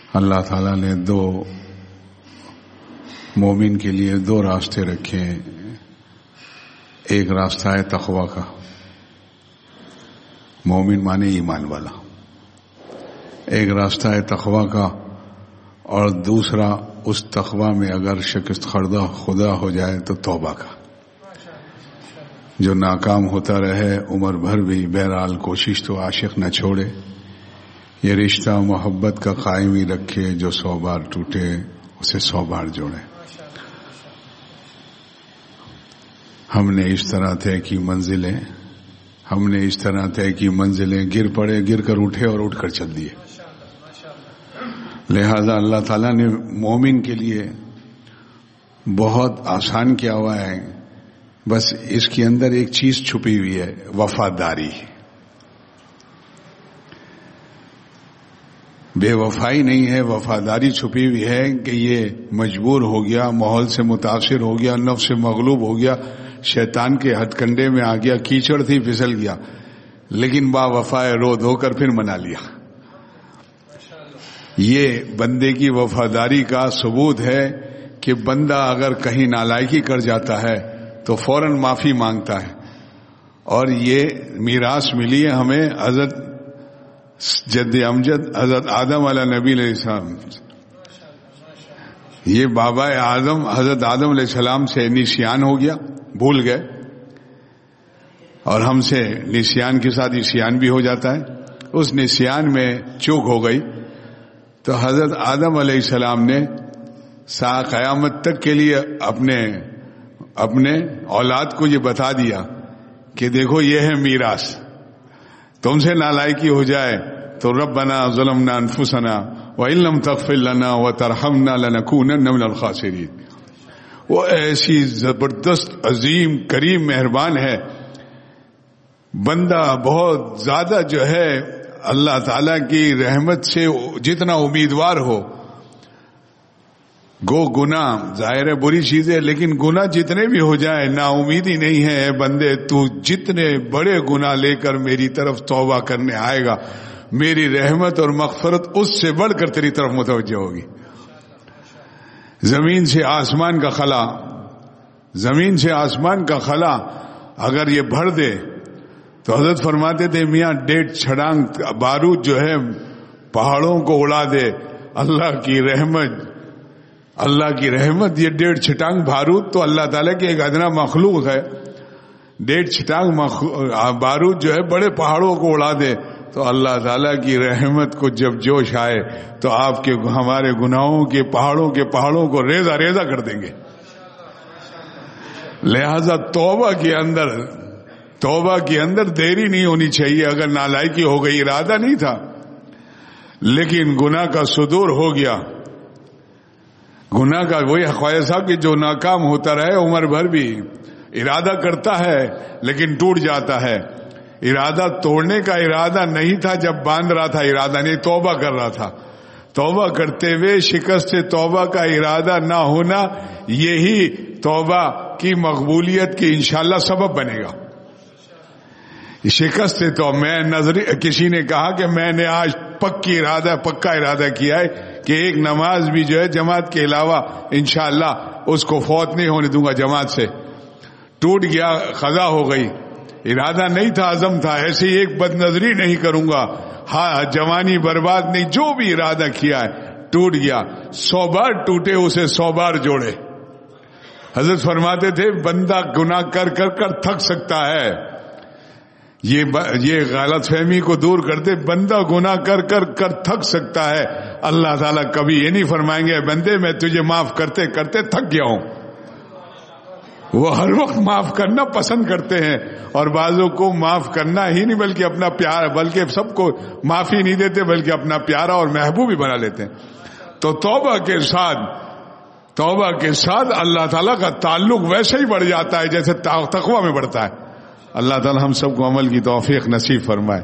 اللہ تعالیٰ نے دو مومن کے لیے دو راستے رکھے ہیں. ایک راستہ ہے تقوی کا، مومن مانے ایمان والا. ایک راستہ ہے تقوی کا، اور دوسرا اس تقوی میں اگر شکست خوردہ خدا ہو جائے تو توبہ کا. جو ناکام ہوتا رہے عمر بھر بھی، بہرحال کوشش تو عاشق نہ چھوڑے. یہ رشتہ محبت کا قائم ہی رکھے، جو 100 بار ٹوٹے اسے 100 بار جوڑے. ہم نے اس طرح طے کی منزلیں، گر پڑے گر کر اٹھے اور اٹھ کر چل دیے. لہذا اللہ تعالیٰ نے مومن کے لیے بہت آسان کیا ہوا ہے. بس اس کے اندر ایک چیز چھپی ہوئی ہے، وفاداری. بے وفائی نہیں ہے، وفاداری چھپی ہوئی ہے کہ یہ مجبور ہو گیا، ماحول سے متاثر ہو گیا، نفس سے مغلوب ہو گیا، شیطان کے ہتھ کنڈے میں آ گیا، کیچڑ تھی پھسل گیا، لیکن با وفائے رو دھو کر پھر منا لیا. یہ بندے کی وفاداری کا ثبوت ہے کہ بندہ اگر کہیں نالائکی کر جاتا ہے تو فوراً معافی مانگتا ہے. اور یہ میراث ملی ہے ہمیں حضرت جد امجد حضرت آدم علیہ نبی علیہ السلام. یہ بابا اعظم حضرت آدم علیہ السلام سے نسیان ہو گیا، بھول گئے، اور ہم سے نسیان کے ساتھ عصیان بھی ہو جاتا ہے. اس نسیان میں چوک ہو گئی تو حضرت آدم علیہ السلام نے قیامت تک کے لیے اپنے اولاد کو یہ بتا دیا کہ دیکھو یہ ہے میراث، تم سے نالائکی ہو جائے تو ربنا ظلمنا انفسنا وان لم تغفر لنا وترحمنا لنكونن من الخاسرین. وہ ایسی زبردست عظیم کریم مہربان ہے. بندہ بہت زیادہ جو ہے اللہ تعالیٰ کی رحمت سے جتنا امیدوار ہو، گناہ ظاہر ہے بری چیز ہے، لیکن گناہ جتنے بھی ہو جائے نا امیدی نہیں ہے. اے بندے، تو جتنے بڑے گناہ لے کر میری طرف توبہ کرنے آئے گا، میری رحمت اور مغفرت اس سے بڑھ کر تیری طرف متوجہ ہوگی. زمین سے آسمان کا خلا اگر یہ بھر دے تو حضرت فرماتے تھے میاں 1.5 چھڑانگ بارود جو ہے پہاڑوں کو اڑا دے. اللہ کی رحمت یہ 1.5 چھٹانگ بارود تو اللہ تعالیٰ کی ایک ادنا مخلوق ہے. 1.5 چھٹانگ بارود جو ہے بڑے پہاڑوں کو اڑا دے تو اللہ تعالیٰ کی رحمت کو جب جوش آئے تو آپ کے ہمارے گناہوں کے پہاڑوں کو ریزہ کر دیں گے. لہذا توبہ کے اندر دیری نہیں ہونی چاہیے. اگر نالائکی ہو گئی، ارادہ نہیں تھا لیکن گناہ کا صدور ہو گیا، گناہ کا وہی خواجہ صاحب کہ جو ناکام ہوتا رہے عمر بھر بھی، ارادہ کرتا ہے لیکن ٹوٹ جاتا ہے. ارادہ توڑنے کا ارادہ نہیں تھا جب باندھ رہا تھا، ارادہ نہیں، توبہ کر رہا تھا. توبہ کرتے ہوئے شکست توبہ کا ارادہ نہ ہونا یہی توبہ کی مقبولیت کی انشاءاللہ سبب بنے گا. شکست تو کسی نے کہا کہ میں نے آج پکا ارادہ کیا ہے کہ ایک نماز بھی جو ہے جماعت کے علاوہ انشاءاللہ اس کو فوت نہیں ہونے دوں گا جماعت سے. ٹوٹ گیا، قضا ہو گئی، ارادہ نہیں تھا، عزم تھا. ایسے ایک بد نظری نہیں کروں گا، ہاں جوانی برباد نہیں، جو بھی ارادہ کیا ہے ٹوٹ گیا. 100 بار ٹوٹے اسے 100 بار جوڑے. حضرت فرماتے تھے بندہ گناہ کر تھک سکتا ہے. یہ غلط فہمی کو دور کرتے، بندہ گناہ کر تھک سکتا ہے. اللہ تعالیٰ کبھی یہ نہیں فرمائیں گے بندے میں تجھے معاف کرتے تھک گیا ہوں. وہ ہر وقت معاف کرنا پسند کرتے ہیں، اور بعضوں کو معاف کرنا ہی نہیں بلکہ اپنا پیار، بلکہ سب کو معافی نہیں دیتے بلکہ اپنا پیارا اور محبوب ہی بنا لیتے ہیں. تو توبہ کے ساتھ اللہ تعالیٰ کا تعلق ویسے ہی بڑھ جاتا ہے جیسے تقویٰ میں بڑھتا ہے. اللہ تعالیٰ ہم سب کو عمل کی توفیق نصیب فرمائے.